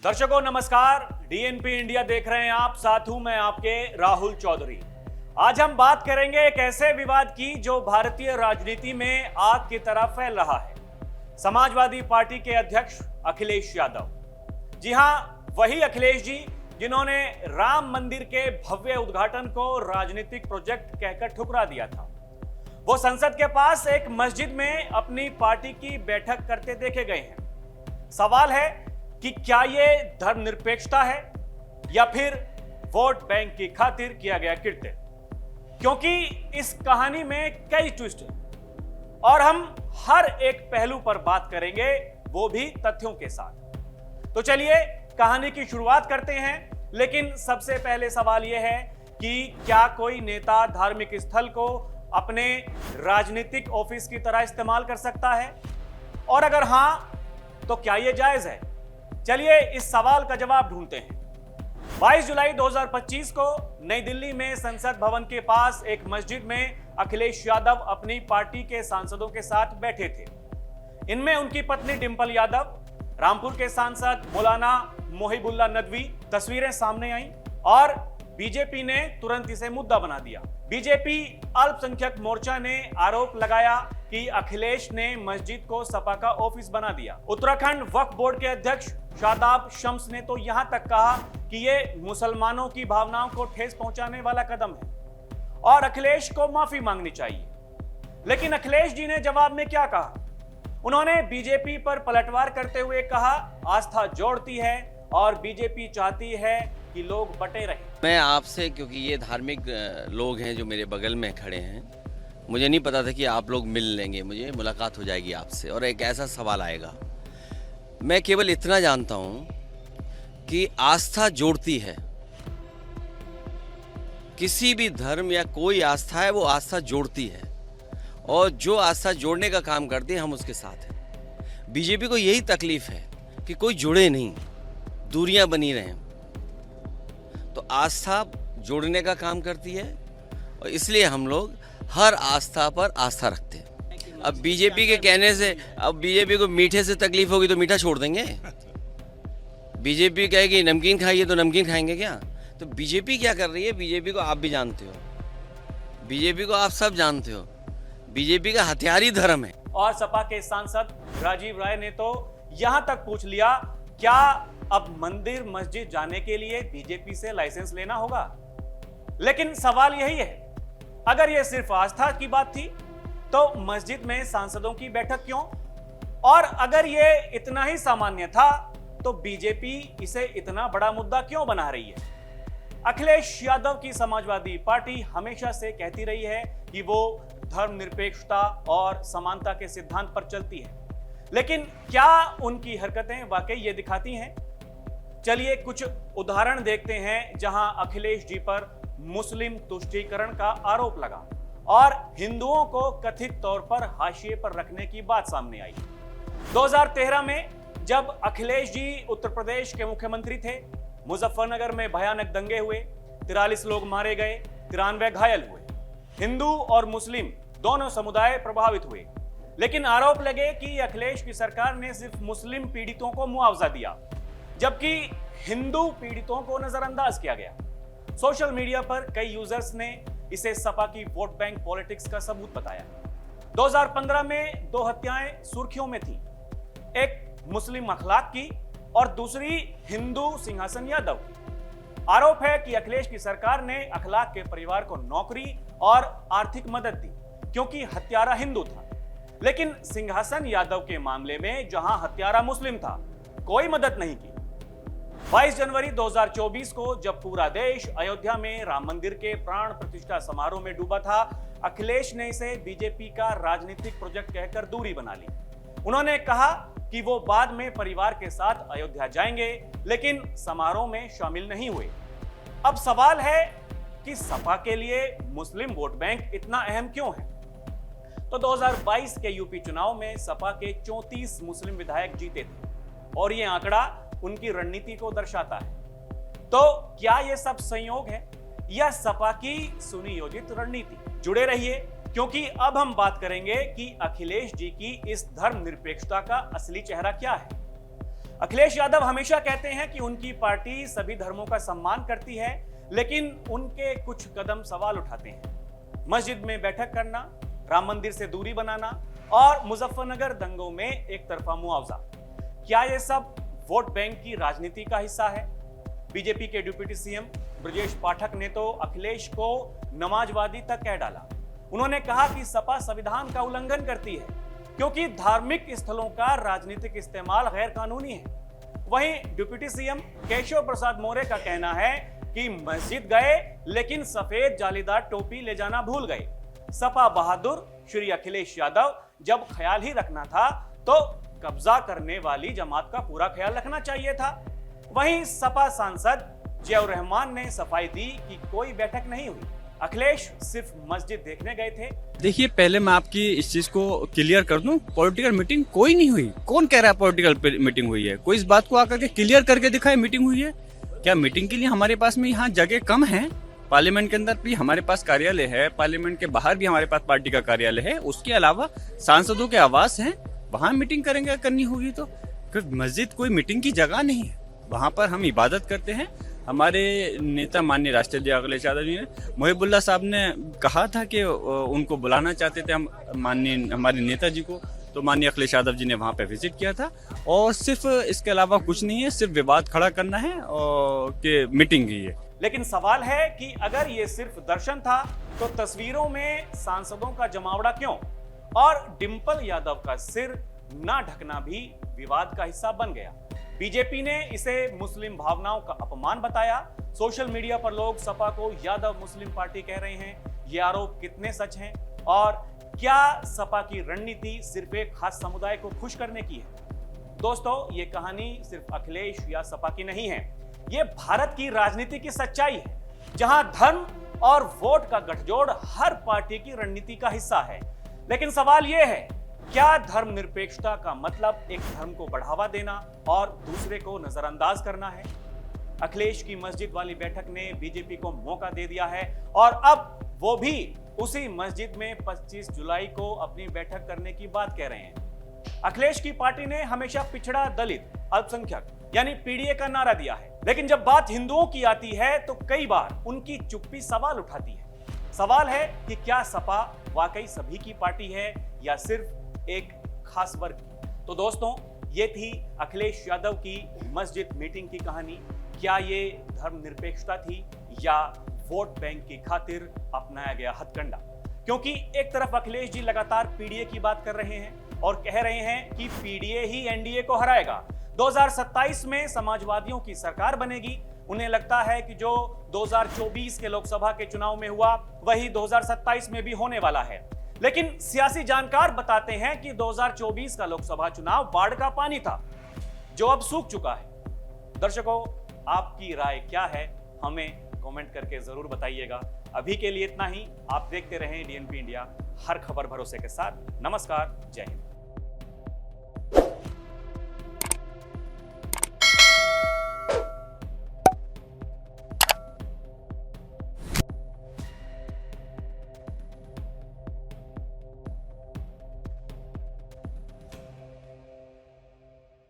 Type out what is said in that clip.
दर्शकों नमस्कार, DNP India देख रहे हैं आप, साथ हूं मैं आपके राहुल चौधरी। आज हम बात करेंगे एक ऐसे विवाद की जो भारतीय राजनीति में आग की तरह फैल रहा है। समाजवादी पार्टी के अध्यक्ष अखिलेश यादव। जी हां, वही अखिलेश जी जिन्होंने राम मंदिर के भव्य उद्घाटन को राजनीतिक प्रोजेक्ट कहकर ठुकरा दिया था। वो संसद के पास एक मस्जिद में अपनी पार्टी की बैठक करते देखे गए हैं। सवाल है कि क्या ये धर्मनिरपेक्षता है या फिर वोट बैंक की खातिर किया गया कृत्य, क्योंकि इस कहानी में कई ट्विस्ट हैं और हम हर एक पहलू पर बात करेंगे, वो भी तथ्यों के साथ। तो चलिए कहानी की शुरुआत करते हैं, लेकिन सबसे पहले सवाल यह है कि क्या कोई नेता धार्मिक स्थल को अपने राजनीतिक ऑफिस की तरह इस्तेमाल कर सकता है, और अगर हां तो क्या यह जायज है? चलिए इस सवाल का जवाब ढूंढते हैं। 22 जुलाई 2025 को नई दिल्ली में संसद भवन के पास एक मस्जिद में अखिलेश यादव अपनी पार्टी के सांसदों के साथ बैठे थे। इनमें उनकी पत्नी डिंपल यादव, रामपुर के सांसद मौलाना मोहिबुल्लाह नदवी। तस्वीरें सामने आईं और बीजेपी ने तुरंत इसे मुद्दा बना दिया। बीजेपी अल्पसंख्यक मोर्चा ने आरोप लगाया कि अखिलेश ने मस्जिद को सपा का ऑफिस बना दिया। उत्तराखंड वक्फ बोर्ड के अध्यक्ष शादाब शम्स ने तो यहां तक कहा कि यह मुसलमानों की भावनाओं को ठेस पहुंचाने वाला कदम है और अखिलेश को माफी मांगनी चाहिए। लेकिन अखिलेश जी ने जवाब में क्या कहा? उन्होंने बीजेपी पर पलटवार करते हुए कहा, आस्था जोड़ती है और बीजेपी चाहती है कि लोग बटे रहें। मैं आपसे, क्योंकि ये धार्मिक लोग हैं जो मेरे बगल में खड़े हैं, मुझे नहीं पता था कि आप लोग मिल लेंगे, मुझे मुलाकात हो जाएगी आपसे और एक ऐसा सवाल आएगा। मैं केवल इतना जानता हूं कि आस्था जोड़ती है। किसी भी धर्म या कोई आस्था है, वो आस्था जोड़ती है और जो आस्था जोड़ने का काम करती है हम उसके साथ हैं। बीजेपी को यही तकलीफ है कि कोई जुड़े नहीं, दूरियां बनी रहें। तो आस्था जोड़ने का काम करती है और इसलिए हम लोग हर आस्था पर आस्था रखते हैं। अब बीजेपी के कहने से, अब बीजेपी को मीठे से तकलीफ होगी तो मीठा छोड़ देंगे? बीजेपी कहेगी नमकीन खाइए तो नमकीन खाएंगे क्या? तो बीजेपी क्या कर रही है, बीजेपी को आप भी जानते हो, बीजेपी को आप सब जानते हो। बीजेपी का हथियार ही धर्म है। और सपा के सांसद राजीव राय ने तो यहां तक पूछ लिया, क्या अब मंदिर मस्जिद जाने के लिए बीजेपी से लाइसेंस लेना होगा? लेकिन सवाल यही है, अगर यह सिर्फ आस्था की बात थी तो मस्जिद में सांसदों की बैठक क्यों? और अगर यह इतना ही सामान्य था तो बीजेपी इसे इतना बड़ा मुद्दा क्यों बना रही है? अखिलेश यादव की समाजवादी पार्टी हमेशा से कहती रही है कि वो धर्मनिरपेक्षता और समानता के सिद्धांत पर चलती है, लेकिन क्या उनकी हरकतें वाकई ये दिखाती हैं? चलिए कुछ उदाहरण देखते हैं जहां अखिलेश जी पर मुस्लिम तुष्टीकरण का आरोप लगा और हिंदुओं को कथित तौर पर हाशिए पर रखने की बात सामने आई। 2013 में जब अखिलेश जी उत्तर प्रदेश के मुख्यमंत्री थे, मुजफ्फरनगर में भयानक दंगे हुए, 43 लोग मारे गए, 93 घायल हुए। हिंदू और मुस्लिम दोनों समुदाय प्रभावित हुए, लेकिन आरोप लगे कि अखिलेश की सरकार ने सिर्फ मुस्लिम पीड़ितों को मुआवजा दिया, जबकि हिंदू पीड़ितों को नजरअंदाज किया गया। सोशल मीडिया पर कई यूजर्स ने इसे सपा की वोट बैंक पॉलिटिक्स का सबूत बताया। 2015 में 2 हत्याएं सुर्खियों में थी, एक मुस्लिम अखलाक की और दूसरी हिंदू सिंहासन यादव की। आरोप है कि अखिलेश की सरकार ने अखलाक के परिवार को नौकरी और आर्थिक मदद दी क्योंकि हत्यारा हिंदू था, लेकिन सिंहासन यादव के मामले में जहां हत्यारा मुस्लिम था, कोई मदद नहीं की। 22 जनवरी 2024 को जब पूरा देश अयोध्या में राम मंदिर के प्राण प्रतिष्ठा समारोह में डूबा था, अखिलेश ने इसे बीजेपी का राजनीतिक प्रोजेक्ट कहकर दूरी बना ली। उन्होंने कहा कि वो बाद में परिवार के साथ अयोध्या जाएंगे, लेकिन समारोह में शामिल नहीं हुए। अब सवाल है कि सपा के लिए मुस्लिम वोट बैंक इतना अहम क्यों है? तो 2022 के यूपी चुनाव में सपा के 34 मुस्लिम विधायक जीते थे और ये आंकड़ा उनकी रणनीति को दर्शाता है। तो क्या यह सब संयोग है या सपा की सुनियोजित रणनीति? जुड़े रहिए, क्योंकि अब हम बात करेंगे कि अखिलेश जी की इस धर्मनिरपेक्षता का असली चेहरा क्या है। अखिलेश यादव हमेशा कहते हैं कि उनकी पार्टी सभी धर्मों का सम्मान करती है, लेकिन उनके कुछ कदम सवाल उठाते हैं। मस्जिद में बैठक करना, राम मंदिर से दूरी बनाना और मुजफ्फरनगर दंगों में एक तरफा मुआवजा, क्या यह सब वोट बैंक की राजनीति का हिस्सा है? बीजेपी के डिप्टी सीएम ब्रजेश पाठक ने तो अखिलेश को नमाजवादी तक कह डाला। उन्होंने कहा कि सपा संविधान का उल्लंघन करती है क्योंकि धार्मिक स्थलों का राजनीतिक इस्तेमाल गैर कानूनी है। वहीं डिप्टी सीएम केशव प्रसाद मौर्य का कहना है कि मस्जिद गए लेकिन सफेद जालीदार टोपी ले जाना भूल गए। सपा बहादुर श्री अखिलेश यादव जब ख्याल ही रखना था तो कब्जा करने वाली जमात का पूरा ख्याल रखना चाहिए था। वहीं सपा सांसद जियाउर रहमान ने सफाई दी कि कोई बैठक नहीं हुई, अखिलेश सिर्फ मस्जिद देखने गए थे। देखिए, पहले मैं आपकी इस चीज को क्लियर कर दूं, पॉलिटिकल मीटिंग कोई नहीं हुई। कौन कह रहा है पॉलिटिकल मीटिंग हुई है? कोई इस बात को आकर के क्लियर करके दिखाए मीटिंग हुई है क्या? मीटिंग के लिए हमारे पास में यहाँ जगह कम है। पार्लियामेंट के अंदर भी हमारे पास कार्यालय है, पार्लियामेंट के बाहर भी हमारे पास पार्टी का कार्यालय है, उसके अलावा सांसदों के आवास हैं, वहां मीटिंग करेंगे करनी होगी तो। मस्जिद कोई मीटिंग की जगह नहीं है, वहां पर हम इबादत करते हैं। हमारे नेता माननीय राष्ट्रपति अखिलेश यादव जी ने, मुहिबुल्लाह साहब ने कहा था कि उनको बुलाना चाहते थे हम माननीय हमारे नेताजी को, तो माननीय अखिलेश यादव जी ने वहां पे विजिट किया था। और सिर्फ इसके अलावा कुछ नहीं है, सिर्फ विवाद खड़ा करना है और कि मीटिंग ही है। लेकिन सवाल है कि अगर ये सिर्फ दर्शन था तो तस्वीरों में सांसदों का जमावड़ा क्यों? और डिंपल यादव का सिर ना ढकना भी विवाद का हिस्सा बन गया। बीजेपी ने इसे मुस्लिम भावनाओं का अपमान बताया। सोशल मीडिया पर लोग सपा को यादव मुस्लिम पार्टी कह रहे हैं। ये आरोप कितने सच हैं और क्या सपा की रणनीति सिर्फ एक खास समुदाय को खुश करने की है? दोस्तों, ये कहानी सिर्फ अखिलेश या सपा की नहीं है, ये भारत की राजनीति की सच्चाई है, जहां धर्म और वोट का गठजोड़ हर पार्टी की रणनीति का हिस्सा है। लेकिन सवाल यह है, क्या धर्मनिरपेक्षता का मतलब एक धर्म को बढ़ावा देना और दूसरे को नजरअंदाज करना है? अखिलेश की मस्जिद वाली बैठक ने बीजेपी को मौका दे दिया है और अब वो भी उसी मस्जिद में 25 जुलाई को अपनी बैठक करने की बात कह रहे हैं। अखिलेश की पार्टी ने हमेशा पिछड़ा, दलित, अल्पसंख्यक यानी पीडीए का नारा दिया है, लेकिन जब बात हिंदुओं की आती है तो कई बार उनकी चुप्पी सवाल उठाती है। सवाल है कि क्या सपा वाकई सभी की पार्टी है या सिर्फ एक खास वर्ग? तो दोस्तों, ये थी अखिलेश यादव की मस्जिद मीटिंग की कहानी। क्या ये धर्मनिरपेक्षता थी या वोट बैंक की खातिर अपनाया गया हथकंडा? क्योंकि एक तरफ अखिलेश जी लगातार पीडीए की बात कर रहे हैं और कह रहे हैं कि पीडीए ही एनडीए को हराएगा, 2027 में समाजवादियों की सरकार बनेगी। उन्हें लगता है कि जो 2024 के लोकसभा के चुनाव में हुआ वही 2027 में भी होने वाला है। लेकिन सियासी जानकार बताते हैं कि 2024 का लोकसभा चुनाव बाढ़ का पानी था जो अब सूख चुका है। दर्शकों, आपकी राय क्या है? हमें कमेंट करके जरूर बताइएगा। अभी के लिए इतना ही। आप देखते रहें डीएनपी इंडिया, हर खबर भरोसे के साथ। नमस्कार, जय हिंद।